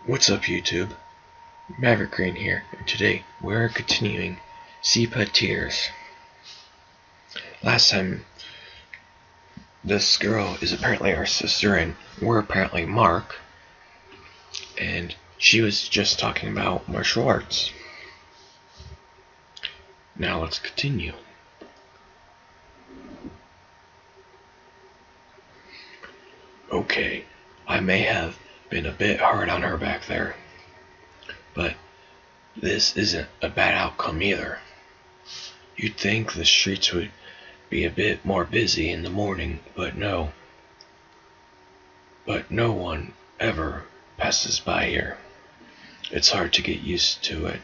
What's up, YouTube? Maverick here, and today we're continuing Sepia Tears. Last time, this girl is apparently our sister, and we're apparently Mark, and she was just talking about martial arts. Now let's continue. Okay, I may have been a bit hard on her back there, but this isn't a bad outcome either. You'd think the streets would be a bit more busy in the morning, but no. But no one ever passes by here. It's hard to get used to it,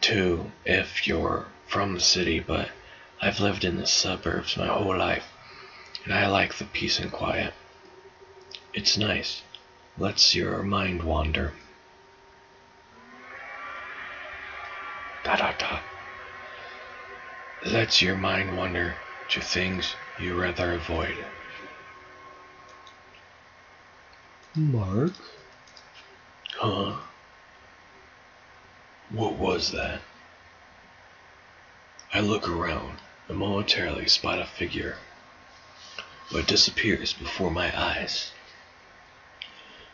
too, if you're from the city, but I've lived in the suburbs my whole life, and I like the peace and quiet. It's nice. Lets your mind wander. Dot dot dot. Lets your mind wander to things you rather avoid. Mark? Huh? What was that? I look around and momentarily spot a figure, but it disappears before my eyes.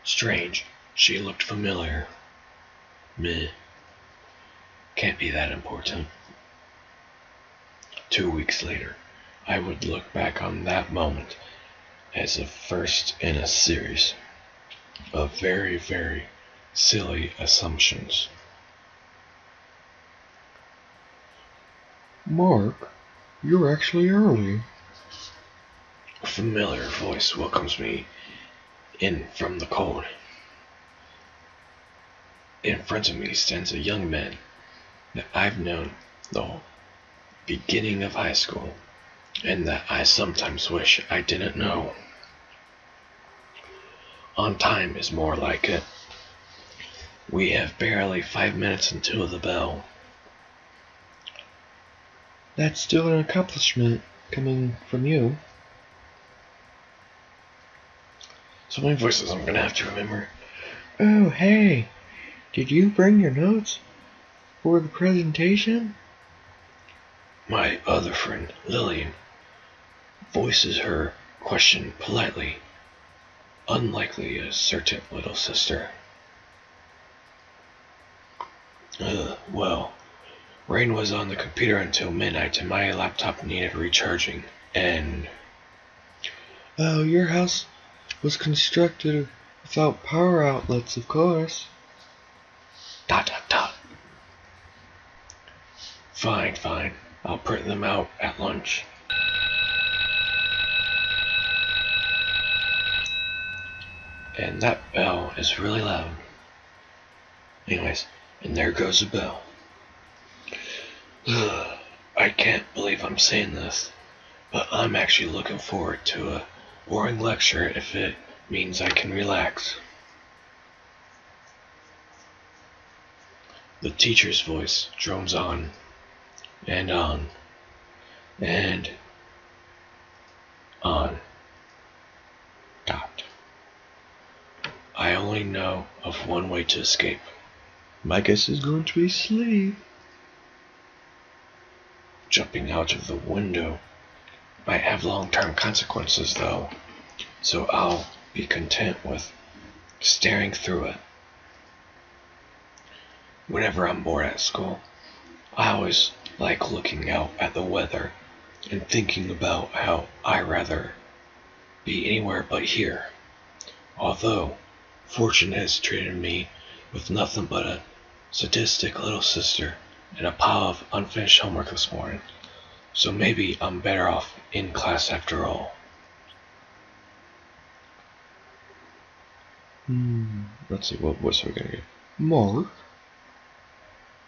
Strange, she looked familiar. Meh. Can't be that important. 2 weeks later, I would look back on that moment as the first in a series of very, very silly assumptions. Mark, you're actually early. A familiar voice welcomes me in from the cold. In front of me stands a young man that I've known the beginning of high school, and that I sometimes wish I didn't know. On time is more like it. We have barely 5 minutes until the bell. That's still an accomplishment coming from you. So many voices I'm gonna have to remember. Oh, hey, did you bring your notes for the presentation? My other friend, Lillian, voices her question politely, unlikely a certain little sister. Well, Rain was on the computer until midnight and my laptop needed recharging, and... Oh, your house was constructed without power outlets, of course. Dot dot dot. Fine, fine. I'll print them out at lunch. And that bell is really loud. Anyways, and there goes the bell. I can't believe I'm saying this, but I'm actually looking forward to a boring lecture if it means I can relax. The teacher's voice drones on, and on, and on. Dot. I only know of one way to escape. My guess is going to be sleep. Jumping out of the window might have long-term consequences, though, so I'll be content with staring through it. Whenever I'm bored at school, I always like looking out at the weather and thinking about how I'd rather be anywhere but here. Although, fortune has treated me with nothing but a sadistic little sister and a pile of unfinished homework this morning, so maybe I'm better off in class after all. Let's see, what voice are we gonna get? Mark?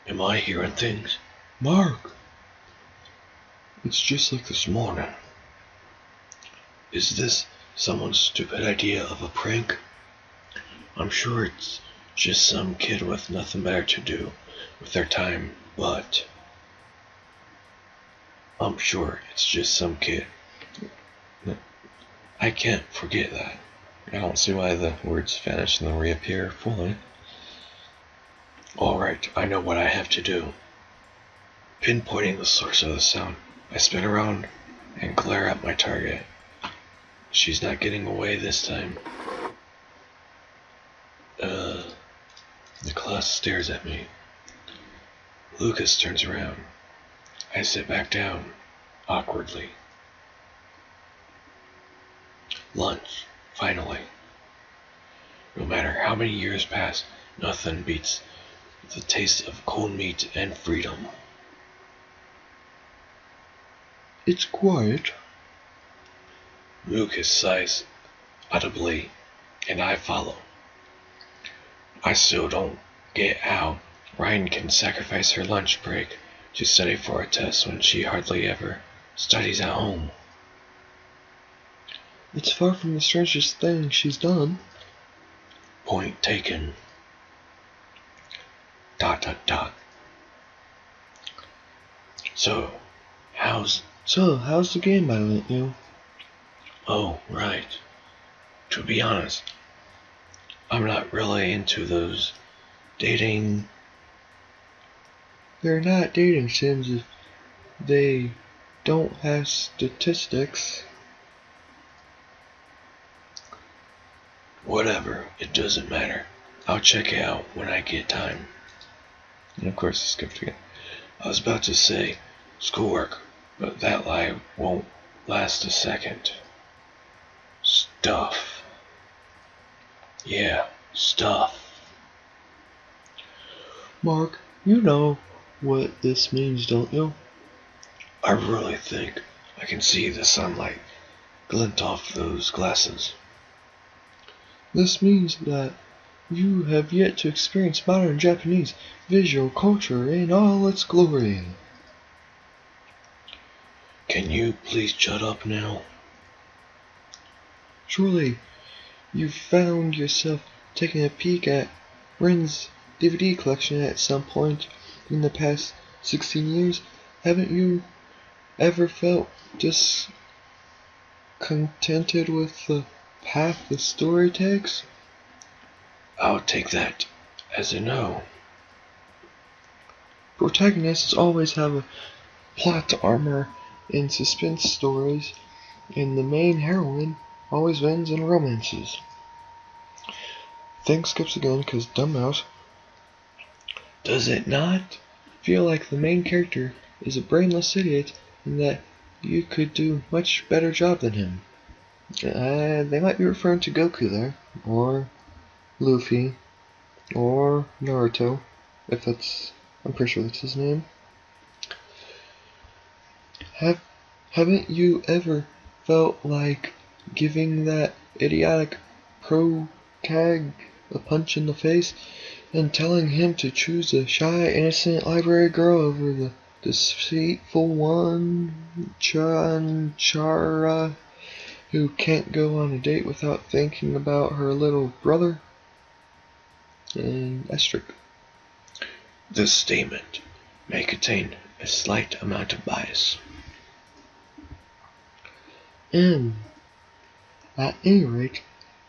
Am I hearing things? Mark! It's just like this morning. Is this someone's stupid idea of a prank? I'm sure it's just some kid with nothing better to do with their time, but I'm sure it's just some kid. I can't forget that. I don't see why the words vanish and then reappear fully. Alright, I know what I have to do. Pinpointing the source of the sound, I spin around and glare at my target. She's not getting away this time. The class stares at me. Lucas turns around. I sit back down, awkwardly. Lunch, finally. No matter how many years pass, nothing beats the taste of cold meat and freedom. It's quiet. Lucas sighs audibly, and I follow. I still don't get how Ryan can sacrifice her lunch break to study for a test when she hardly ever studies at home. It's far from the strangest thing she's done. Point taken. ... So, how's the game I lent you? Oh, right. To be honest, I'm not really into those dating. They're not dating sims if they don't have statistics. Whatever, it doesn't matter. I'll check it out when I get time. And of course, I skipped again. I was about to say schoolwork, but that lie won't last a second. Stuff. Yeah, stuff. Mark, you know what this means, don't you? I really think I can see the sunlight glint off those glasses. This means that you have yet to experience modern Japanese visual culture in all its glory. Can you please shut up now? Surely you've found yourself taking a peek at Ren's DVD collection at some point in the past 16 years. Haven't you ever felt discontented with the path the story takes? I'll take that as a no. Protagonists always have a plot armor in suspense stories, and the main heroine always wins in romances. Thing skips again because dumbass. Does it not feel like the main character is a brainless idiot and that you could do much better job than him? They might be referring to Goku there, or Luffy, or Naruto, I'm pretty sure that's his name. Haven't you ever felt like giving that idiotic pro-tag a punch in the face and telling him to choose a shy, innocent library girl over the deceitful one, Chara, who can't go on a date without thinking about her little brother? And asterisk. This statement may contain a slight amount of bias. And, at any rate,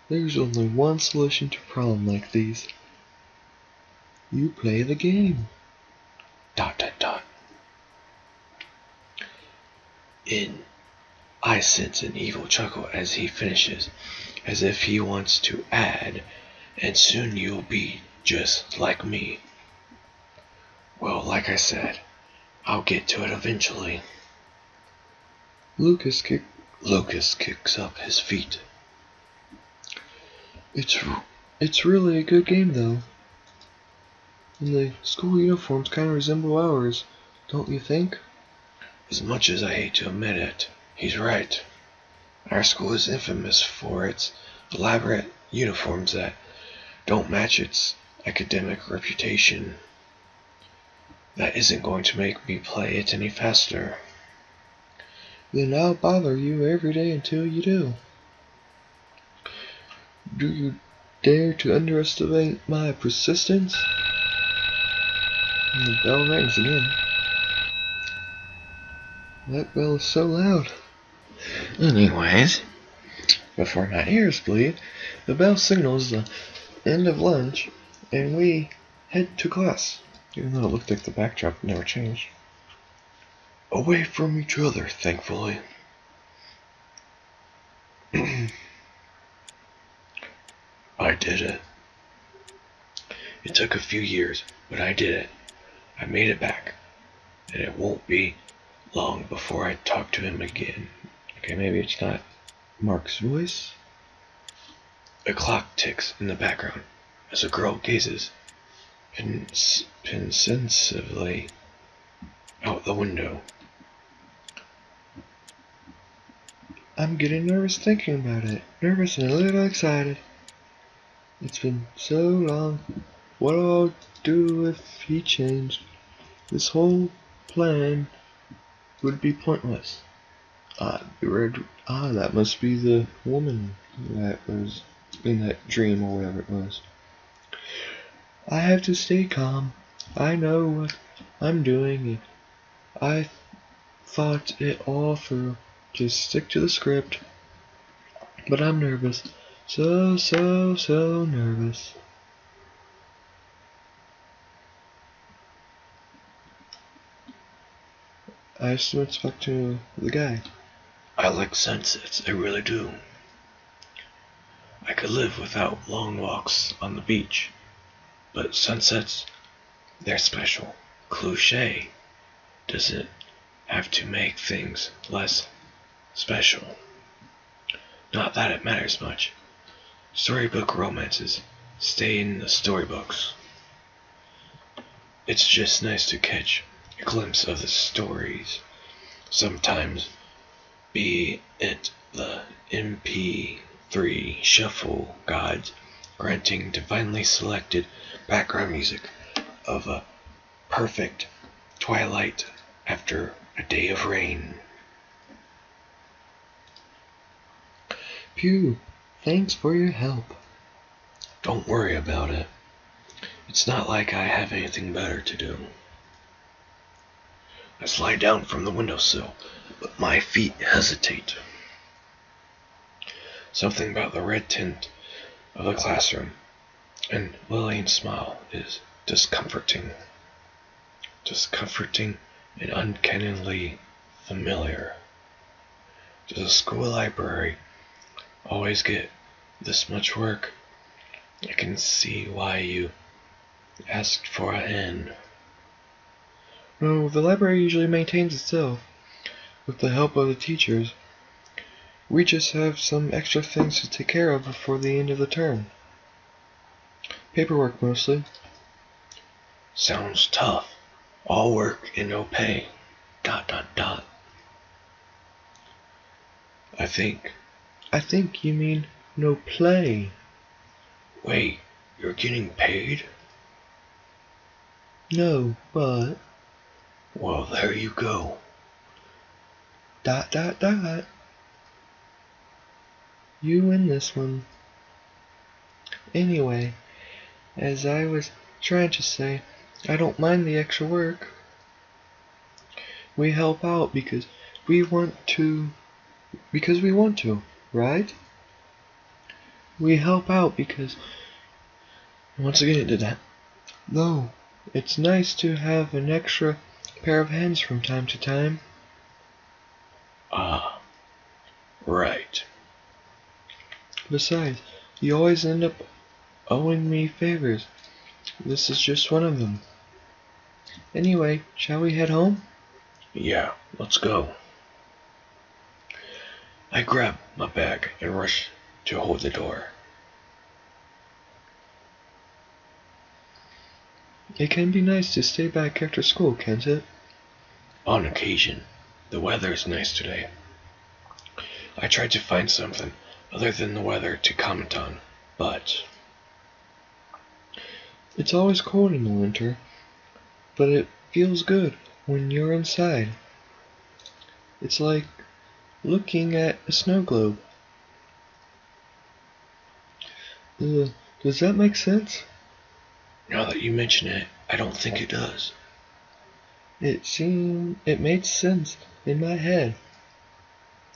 there's only one solution to a problem like these. You play the game. ... I sense an evil chuckle as he finishes, as if he wants to add, and soon you'll be just like me. Well, like I said, I'll get to it eventually. Lucas kicks up his feet. It's really a good game, though. And the school uniforms kind of resemble ours, don't you think? As much as I hate to admit it, he's right. Our school is infamous for its elaborate uniforms that don't match its academic reputation. That isn't going to make me play it any faster. Then I'll bother you every day until you do. Do you dare to underestimate my persistence? And the bell rings again. That bell is so loud. Anyways, before my ears bleed, The bell signals the end of lunch, and we head to class, even though it looked like the backdrop never changed. Away from each other, thankfully. I did it. It took a few years, but I did it. I made it back. And it won't be long before I talk to him again. Okay, maybe it's not Mark's voice. A clock ticks in the background as a girl gazes pensively out the window. I'm getting nervous thinking about it. Nervous and a little excited. It's been so long. What'll I do if he changed? This whole plan would be pointless. That must be the woman that was in that dream or whatever it was. I have to stay calm. I know what I'm doing. I thought it all through. Just stick to the script. But I'm nervous. So nervous. I assume it's back to the guy. I like sunsets, I really do. I could live without long walks on the beach, but sunsets, they're special. Cliché doesn't have to make things less special. Not that it matters much. Storybook romances stay in the storybooks. It's just nice to catch a glimpse of the stories. Sometimes, be it the MP3 shuffle gods granting divinely selected background music of a perfect twilight after a day of rain. Pew, thanks for your help. Don't worry about it. It's not like I have anything better to do. I slide down from the windowsill, but my feet hesitate. Something about the red tint of the classroom and Lillian's smile is discomforting. Discomforting and uncannily familiar. Does a school library always get this much work? I can see why you asked for a hand. No, the library usually maintains itself, with the help of the teachers. We just have some extra things to take care of before the end of the term. Paperwork mostly. Sounds tough. All work and no pay. ... I think you mean no play. Wait, you're getting paid? No, but... Well, there you go. ... You win this one. Anyway, as I was trying to say, I don't mind the extra work. We help out because we want to, right? We help out because... Once again it did that. No, it's nice to have an extra pair of hands from time to time. Ah, right. Besides, you always end up owing me favors. This is just one of them. Anyway, shall we head home? Yeah, let's go. I grab my bag and rush to hold the door. It can be nice to stay back after school, can't it? On occasion. The weather is nice today. I tried to find something other than the weather to comment on, but... It's always cold in the winter, but it feels good when you're inside. It's like looking at a snow globe. Does that make sense? Now that you mention it, I don't think it does. It made sense in my head.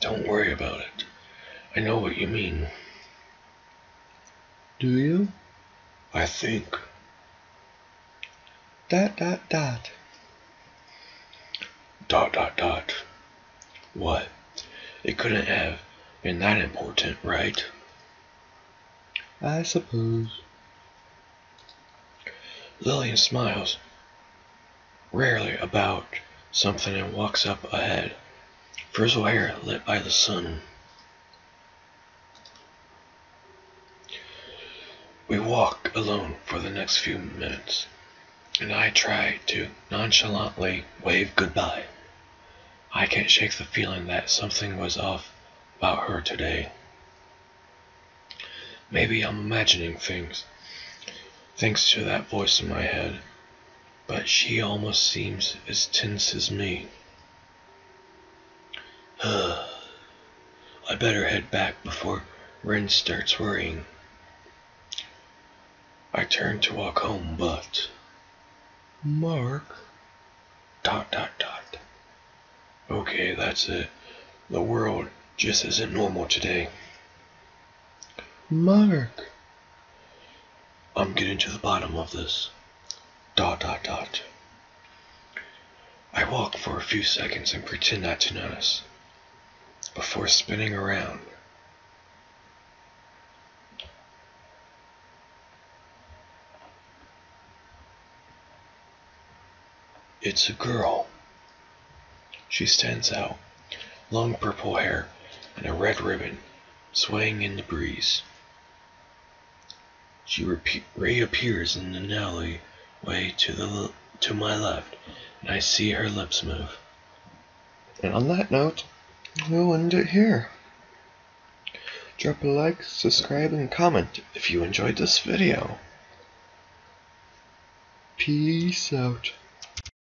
Don't worry about it. I know what you mean. Do you? I think. ... What? It couldn't have been that important, right? I suppose. Lillian smiles, rarely about something, and walks up ahead, frizzled hair lit by the sun. We walk alone for the next few minutes, and I try to nonchalantly wave goodbye. I can't shake the feeling that something was off about her today. Maybe I'm imagining things, thanks to that voice in my head, but she almost seems as tense as me. I better head back before Ren starts worrying. I turn to walk home, but... Mark. ... Okay, that's it. The world just isn't normal today. Mark. I'm getting to the bottom of this. ... I walk for a few seconds and pretend not to notice, before spinning around. It's a girl. She stands out, long purple hair and a red ribbon swaying in the breeze. She reappears in the alleyway to my left, and I see her lips move. And on that note, we'll end it here. Drop a like, subscribe, and comment if you enjoyed this video. Peace out.